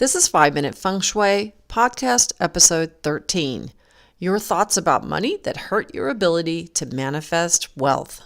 This is 5 Minute Feng Shui, podcast episode 13. Your thoughts about money that hurt your ability to manifest wealth.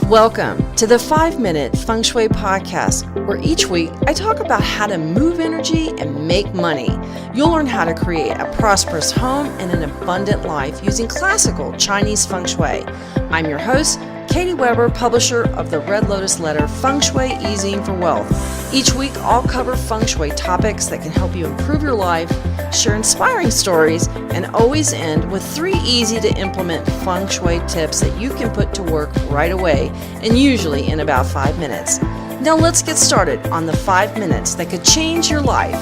Welcome to the 5 Minute Feng Shui podcast, where each week I talk about how to move energy and make money. You'll learn how to create a prosperous home and an abundant life using classical Chinese Feng Shui. I'm your host, Katie Weber, publisher of the Red Lotus Letter, Feng Shui Easing for Wealth. Each week, I'll cover Feng Shui topics that can help you improve your life, share inspiring stories, and always end with 3 easy-to-implement Feng Shui tips that you can put to work right away, and usually in about 5 minutes. Now let's get started on the 5 minutes that could change your life.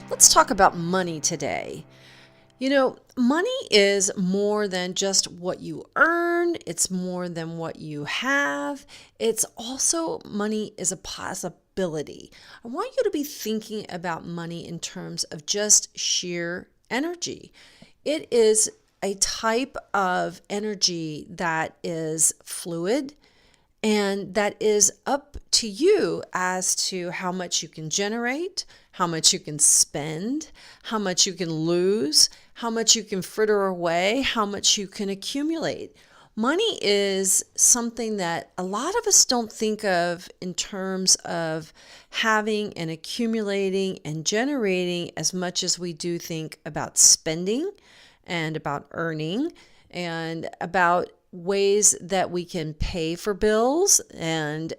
Let's talk about money today. You know, money is more than just what you earn. It's more than what you have. It's also, money is a possibility. I want you to be thinking about money in terms of just sheer energy. It is a type of energy that is fluid, and that is up to you as to how much you can generate, how much you can spend, how much you can lose, how much you can fritter away, how much you can accumulate. Money is something that a lot of us don't think of in terms of having and accumulating and generating as much as we do think about spending and about earning and about ways that we can pay for bills and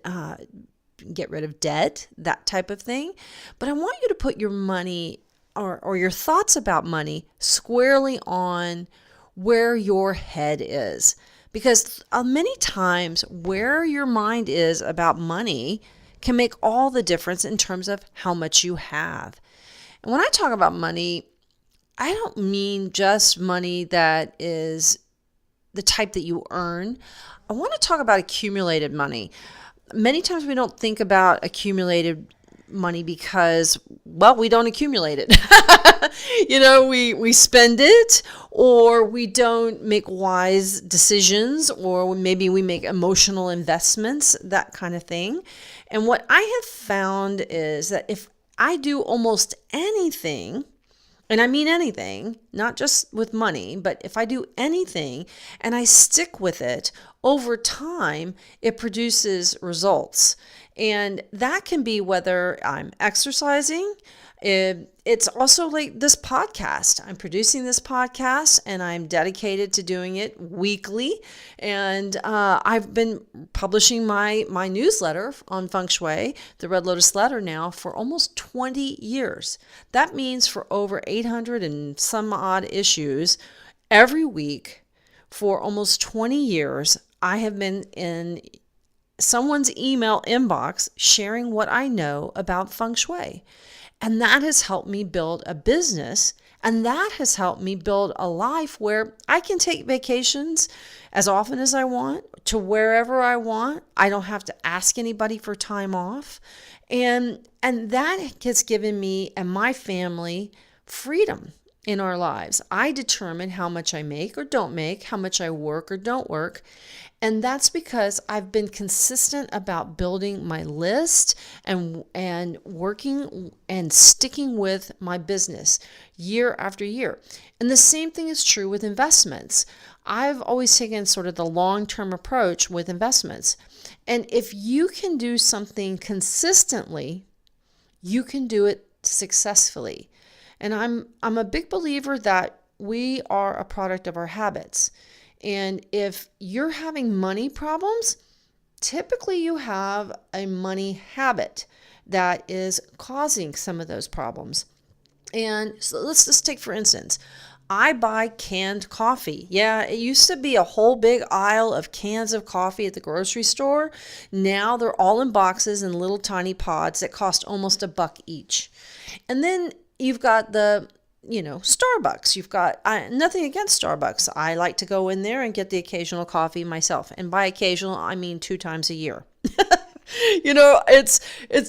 get rid of debt, that type of thing. But I want you to put your money or your thoughts about money squarely on where your head is. Because many times where your mind is about money can make all the difference in terms of how much you have. And when I talk about money, I don't mean just money that is the type that you earn. I want to talk about accumulated money. Many times we don't think about accumulated money because, well, we don't accumulate it. We spend it, or we don't make wise decisions, or maybe we make emotional investments, that kind of thing. And what I have found is that if I do almost anything, and I mean anything, not just with money, but if I do anything and I stick with it, over time, it produces results. And that can be whether I'm exercising. It's also like this podcast. I'm producing this podcast and I'm dedicated to doing it weekly. And I've been publishing my newsletter on Feng Shui, the Red Lotus Letter, now for almost 20 years. That means for over 800 and some odd issues every week for almost 20 years, I have been in someone's email inbox sharing what I know about Feng Shui. And that has helped me build a business, and that has helped me build a life where I can take vacations as often as I want, to wherever I want. I don't have to ask anybody for time off. And that has given me and my family freedom in our lives. I determine how much I make or don't make, how much I work or don't work. And that's because I've been consistent about building my list and working and sticking with my business year after year. And the same thing is true with investments. I've always taken sort of the long-term approach with investments. And if you can do something consistently, you can do it successfully. And I'm a big believer that we are a product of our habits. And if you're having money problems, typically you have a money habit that is causing some of those problems. And so let's just take, for instance, I buy canned coffee. Yeah, it used to be a whole big aisle of cans of coffee at the grocery store. Now they're all in boxes and little tiny pods that cost almost $1 each. And then you've got the Starbucks. You've got nothing against Starbucks. I like to go in there and get the occasional coffee myself. And by occasional, I mean 2 times a year. It's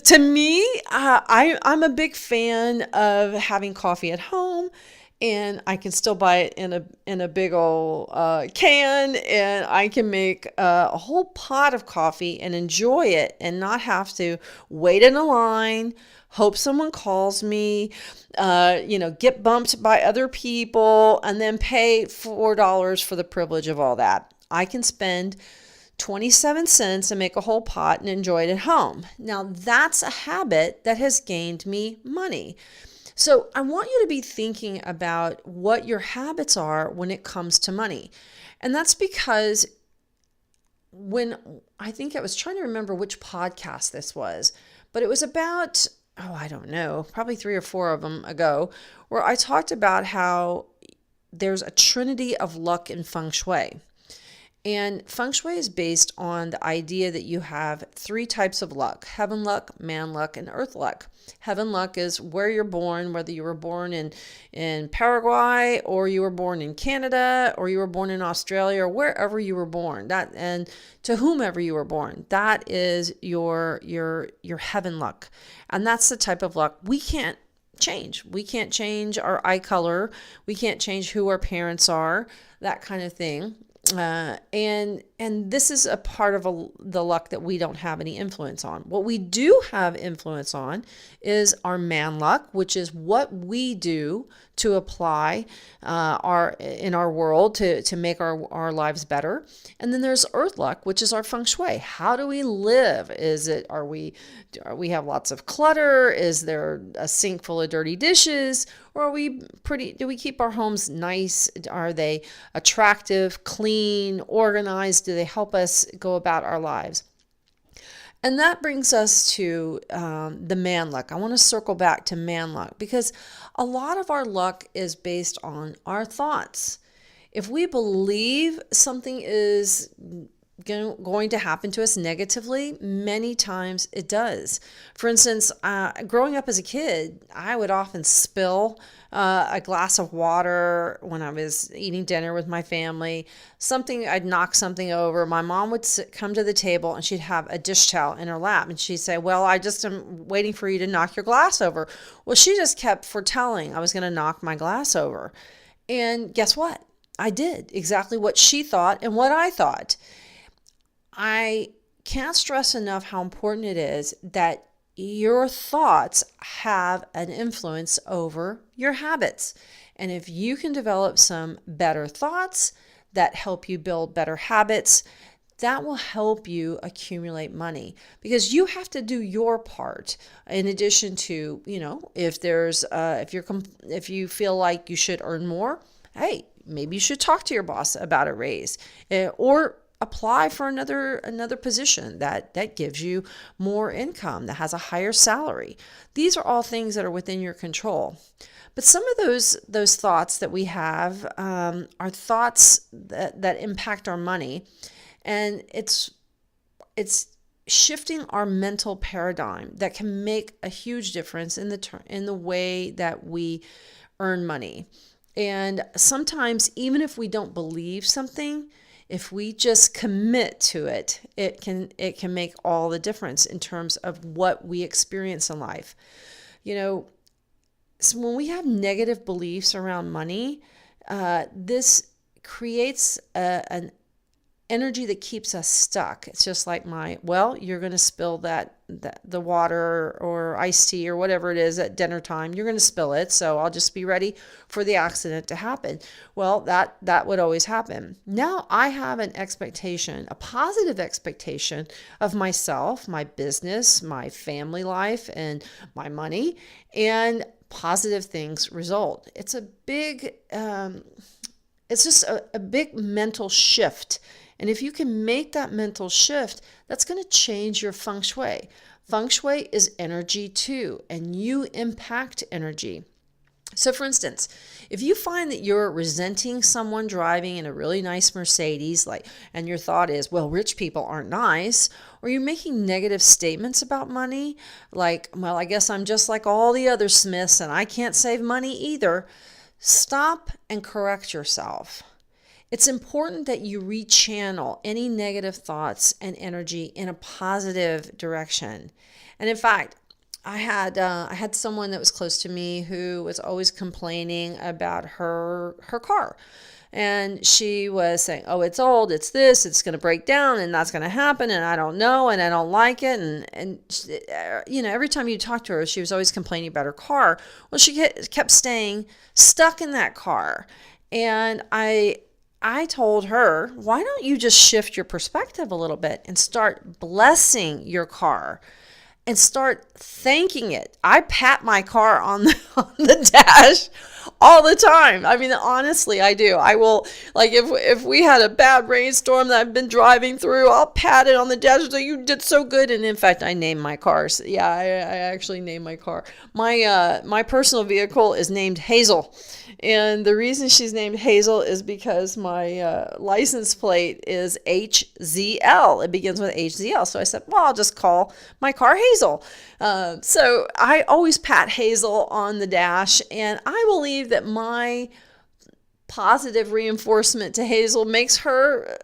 to me, I'm a big fan of having coffee at home and I can still buy it in a big old can, and I can make a whole pot of coffee and enjoy it and not have to wait in a line, hope someone calls me, get bumped by other people, and then pay $4 for the privilege of all that. I can spend 27 cents and make a whole pot and enjoy it at home. Now, that's a habit that has gained me money. So I want you to be thinking about what your habits are when it comes to money. And that's because when I think I was trying to remember which podcast this was, but it was about, I don't know, probably 3 or 4 of them ago, where I talked about how there's a trinity of luck in feng shui. And feng shui is based on the idea that you have 3 types of luck: heaven luck, man luck, and earth luck. Heaven luck is where you're born, whether you were born in Paraguay, or you were born in Canada, or you were born in Australia, or wherever you were born. That, and to whomever you were born, that is your heaven luck. And that's the type of luck we can't change. We can't change our eye color. We can't change who our parents are, that kind of thing. And this is a part of the luck that we don't have any influence on. What we do have influence on is our man luck, which is what we do to apply in our world to make our lives better. And then there's earth luck, which is our feng shui. How do we live? Are we have lots of clutter? Is there a sink full of dirty dishes? Or do we keep our homes nice? Are they attractive, clean, organized? Do they help us go about our lives? And that brings us to the man luck. I want to circle back to man luck because a lot of our luck is based on our thoughts. If we believe something is going to happen to us negatively, many times it does. For instance, growing up as a kid, I would often spill a glass of water when I was eating dinner with my family. I'd knock something over. My mom would come to the table and she'd have a dish towel in her lap and she'd say, "Well, I just am waiting for you to knock your glass over." Well, she just kept foretelling I was going to knock my glass over. And guess what? I did exactly what she thought and what I thought. I can't stress enough how important it is that your thoughts have an influence over your habits. And if you can develop some better thoughts that help you build better habits, that will help you accumulate money because you have to do your part. In addition to, if you feel like you should earn more, hey, maybe you should talk to your boss about a raise, or apply for another position that gives you more income, that has a higher salary. These are all things that are within your control. But some of those thoughts that we have are thoughts that impact our money, and it's shifting our mental paradigm that can make a huge difference in the way that we earn money. And sometimes, even if we don't believe something, if we just commit to it, it can make all the difference in terms of what we experience in life. So when we have negative beliefs around money, this creates an energy that keeps us stuck. It's just like you're going to spill the water or iced tea or whatever it is at dinner time. You're going to spill it, so I'll just be ready for the accident to happen. Well, that would always happen. Now I have an expectation, a positive expectation of myself, my business, my family life, and my money, and positive things result. It's just a big mental shift. And if you can make that mental shift, that's going to change your feng shui. Feng shui is energy too, and you impact energy. So for instance, if you find that you're resenting someone driving in a really nice Mercedes, and your thought is, well, rich people aren't nice, or you're making negative statements about money, well, I guess I'm just like all the other Smiths and I can't save money either, stop and correct yourself. It's important that you rechannel any negative thoughts and energy in a positive direction. And in fact, I had someone that was close to me who was always complaining about her car. And she was saying, "Oh, it's old, it's this, it's going to break down, and that's going to happen, and I don't know, and I don't like it." And every time you talk to her, she was always complaining about her car. Well, she kept staying stuck in that car. And I told her, "Why don't you just shift your perspective a little bit and start blessing your car?" And start thanking it. I pat my car on the on the dash all the time. I mean, honestly, I do. I will, like, if we had a bad rainstorm that I've been driving through, I'll pat it on the dash and say, "You did so good." And in fact, I named my cars. Yeah, I actually named my car. My personal vehicle is named Hazel. And the reason she's named Hazel is because my license plate is HZL. It begins with HZL. So I said, well, I'll just call my car Hazel. So I always pat Hazel on the dash. And I believe that my positive reinforcement to Hazel makes her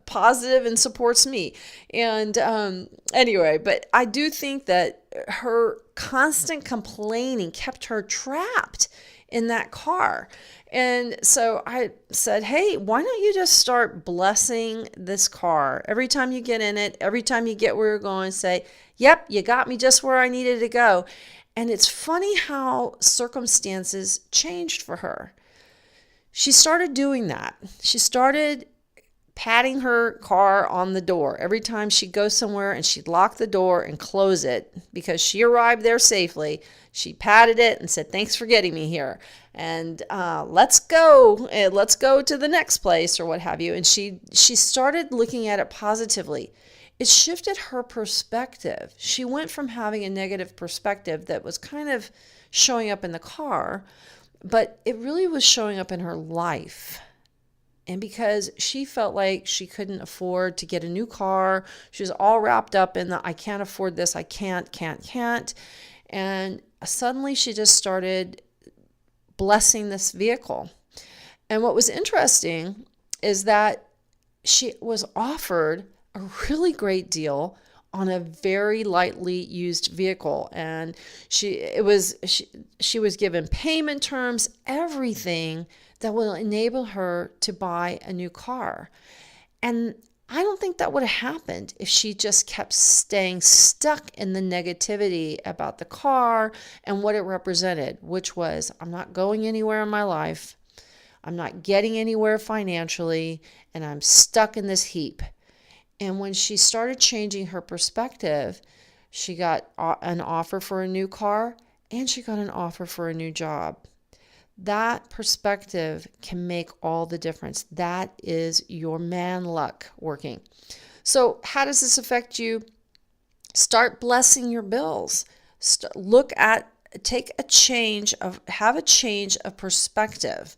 positive and supports me. And anyway, but I do think that her constant complaining kept her trapped in that car. And so I said, "Hey, why don't you just start blessing this car? Every time you get in it, every time you get where you're going, say, 'Yep, you got me just where I needed to go.'" And it's funny how circumstances changed for her. She started doing that. She started patting her car on the door every time she'd go somewhere, and she'd lock the door and close it because she arrived there safely. She patted it and said, "Thanks for getting me here, and let's go. Let's go to the next place," or what have you. And she started looking at it positively. It shifted her perspective. She went from having a negative perspective that was kind of showing up in the car, but it really was showing up in her life. And because she felt like she couldn't afford to get a new car, she was all wrapped up in the "I can't afford this, I can't." And suddenly she just started blessing this vehicle. And what was interesting is that she was offered a really great deal on a very lightly used vehicle. And she was given payment terms, everything that will enable her to buy a new car. And I don't think that would have happened if she just kept staying stuck in the negativity about the car and what it represented, which was, "I'm not going anywhere in my life, I'm not getting anywhere financially, and I'm stuck in this heap." And when she started changing her perspective, she got an offer for a new car, and she got an offer for a new job. That perspective can make all the difference. That is your man luck working. So how does this affect you? Start blessing your bills. Have a change of perspective.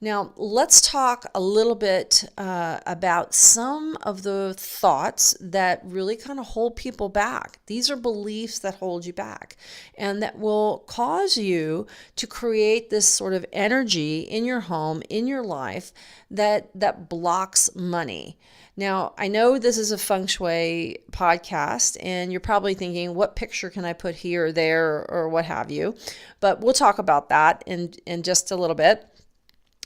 Now, let's talk a little bit about some of the thoughts that really kind of hold people back. These are beliefs that hold you back and that will cause you to create this sort of energy in your home, in your life, that blocks money. Now, I know this is a feng shui podcast, and you're probably thinking, what picture can I put here or there or what have you? But we'll talk about that in just a little bit.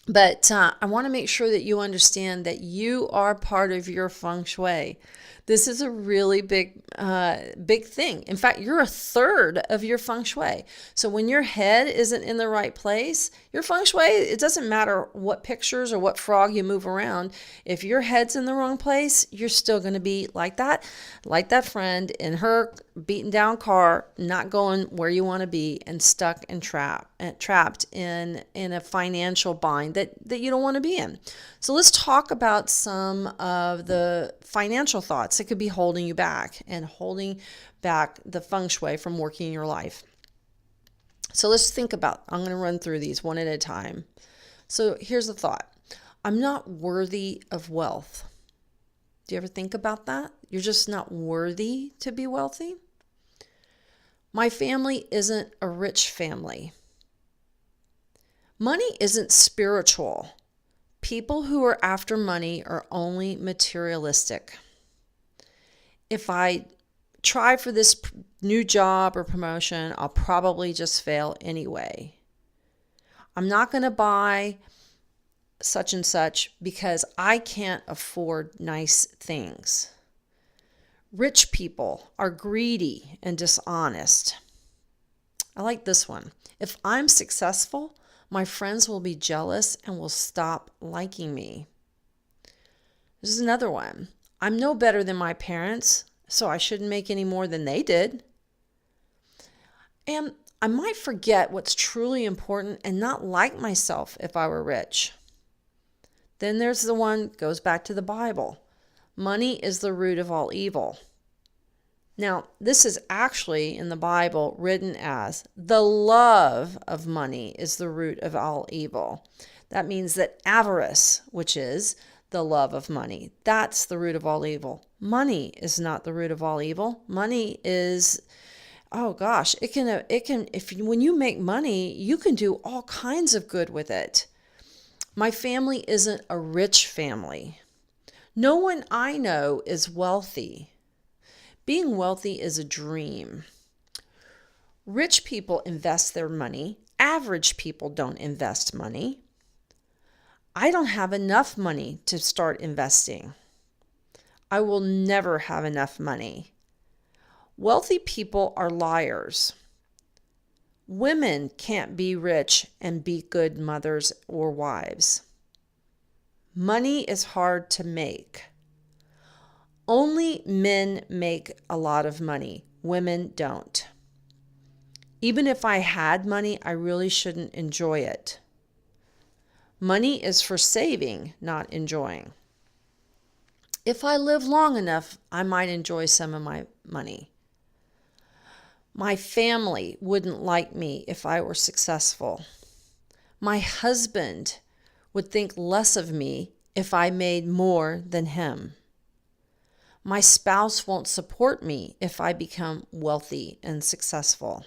But I want to make sure that you understand that you are part of your feng shui. This is a really big thing. In fact, you're a third of your feng shui. So when your head isn't in the right place, your feng shui, it doesn't matter what pictures or what frog you move around. If your head's in the wrong place, you're still going to be like that friend in her beaten down car, not going where you want to be, and stuck and trapped in a financial bind that you don't want to be in. So let's talk about some of the financial thoughts that could be holding you back and holding back the feng shui from working in your life. So let's think about, I'm going to run through these one at a time. So here's the thought. I'm not worthy of wealth. Do you ever think about that? You're just not worthy to be wealthy. My family isn't a rich family. Money isn't spiritual. People who are after money are only materialistic. If I try for this new job or promotion, I'll probably just fail anyway. I'm not going to buy such and such because I can't afford nice things. Rich people are greedy and dishonest. I like this one. If I'm successful, my friends will be jealous and will stop liking me. This is another one. I'm no better than my parents, so I shouldn't make any more than they did. And I might forget what's truly important and not like myself if I were rich. Then there's the one, goes back to the Bible. Money is the root of all evil. Now, this is actually in the Bible written as the love of money is the root of all evil. That means that avarice, which is the love of money, that's the root of all evil. Money is not the root of all evil. Money is, oh gosh, when you make money, you can do all kinds of good with it. My family isn't a rich family. No one I know is wealthy. Being wealthy is a dream. Rich people invest their money. Average people don't invest money. I don't have enough money to start investing. I will never have enough money. Wealthy people are liars. Women can't be rich and be good mothers or wives. Money is hard to make. Only men make a lot of money. Women don't. Even if I had money, I really shouldn't enjoy it. Money is for saving, not enjoying. If I live long enough, I might enjoy some of my money. My family wouldn't like me if I were successful. My husband would think less of me if I made more than him. My spouse won't support me if I become wealthy and successful.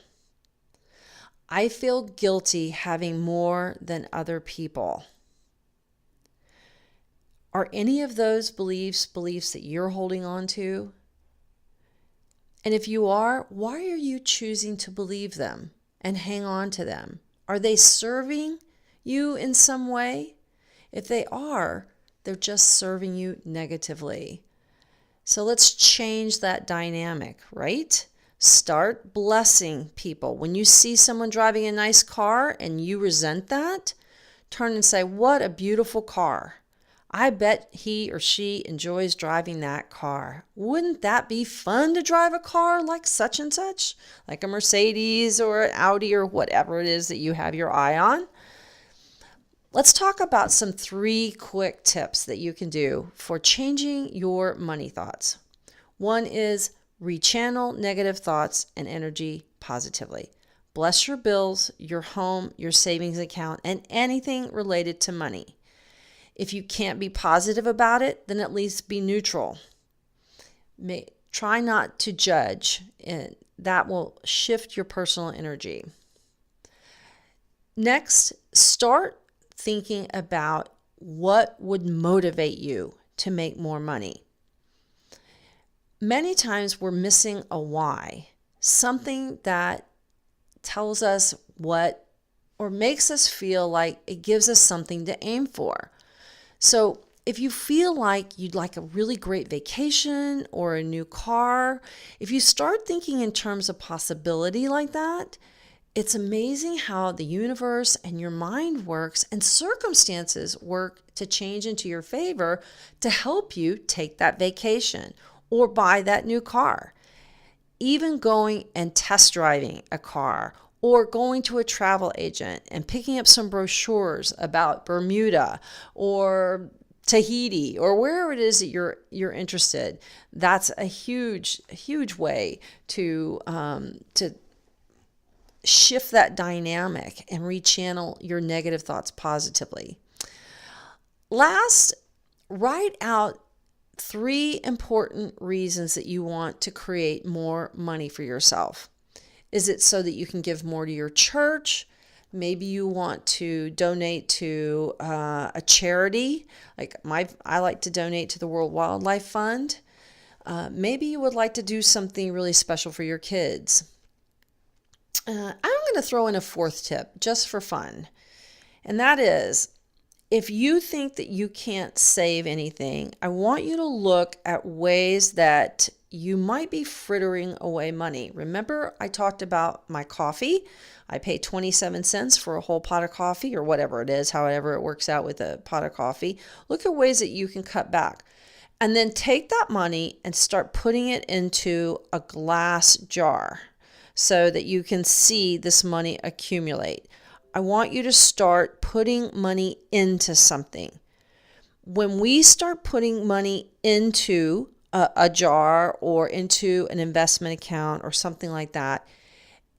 I feel guilty having more than other people. Are any of those beliefs that you're holding on to? And if you are, why are you choosing to believe them and hang on to them? Are they serving you in some way? If they are, they're just serving you negatively. So let's change that dynamic, right? Start blessing people. When you see someone driving a nice car and you resent that, turn and say, what a beautiful car. I bet he or she enjoys driving that car. Wouldn't that be fun to drive a car like such and such? Like a Mercedes or an Audi or whatever it is that you have your eye on. Let's talk about some 3 quick tips that you can do for changing your money thoughts. One is rechannel negative thoughts and energy positively. Bless your bills, your home, your savings account, and anything related to money. If you can't be positive about it, then at least be neutral. Try not to judge, and that will shift your personal energy. Next, start thinking about what would motivate you to make more money. Many times we're missing a why, something that tells us what or makes us feel like it gives us something to aim for. So if you feel like you'd like a really great vacation or a new car, if you start thinking in terms of possibility like that, it's amazing how the universe and your mind works and circumstances work to change into your favor to help you take that vacation or buy that new car. Even going and test driving a car or going to a travel agent and picking up some brochures about Bermuda or Tahiti or wherever it is that you're interested, that's a huge way to shift that dynamic and rechannel your negative thoughts positively. Last, write out 3 important reasons that you want to create more money for yourself. Is it so that you can give more to your church? Maybe you want to donate to a charity. I like to donate to the World Wildlife Fund. Maybe you would like to do something really special for your kids. I'm going to throw in a fourth tip just for fun. And that is, if you think that you can't save anything, I want you to look at ways that you might be frittering away money. Remember, I talked about my coffee. I pay 27 cents for a whole pot of coffee, or whatever it is, however it works out with a pot of coffee. Look at ways that you can cut back. And then take that money and start putting it into a glass jar so that you can see this money accumulate. I want you to start putting money into something. When we start putting money into a jar or into an investment account or something like that,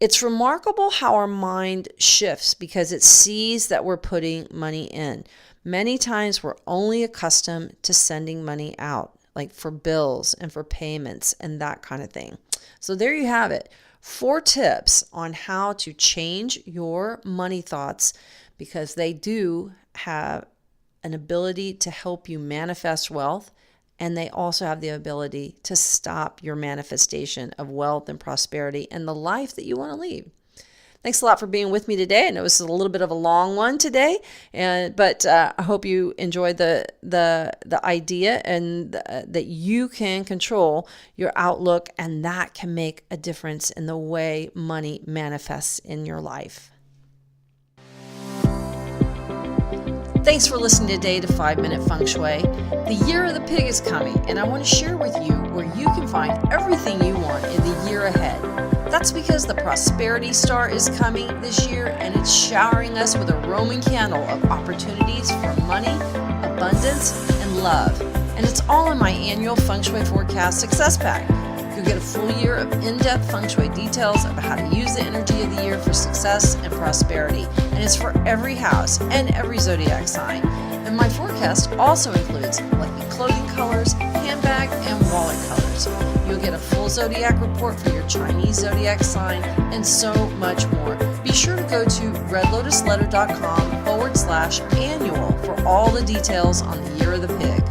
it's remarkable how our mind shifts because it sees that we're putting money in. Many times we're only accustomed to sending money out, like for bills and for payments and that kind of thing. So there you have it. 4 tips on how to change your money thoughts, because they do have an ability to help you manifest wealth, and they also have the ability to stop your manifestation of wealth and prosperity and the life that you want to lead. Thanks a lot for being with me today. I know this is a little bit of a long one today, but I hope you enjoyed the idea and that you can control your outlook, and that can make a difference in the way money manifests in your life. Thanks for listening today to 5-Minute Feng Shui. The Year of the Pig is coming, and I want to share with you where you can find everything you want in the year ahead. That's because the Prosperity Star is coming this year, and it's showering us with a Roman candle of opportunities for money, abundance, and love. And it's all in my annual Feng Shui Forecast Success Pack. You'll get a full year of in-depth Feng Shui details about how to use the energy of the year for success and prosperity. And it's for every house and every zodiac sign. And my forecast also includes lucky clothing colors, handbag, and wallet colors. You'll get a full zodiac report for your Chinese zodiac sign and so much more. Be sure to go to redlotusletter.com/annual for all the details on the Year of the Pig.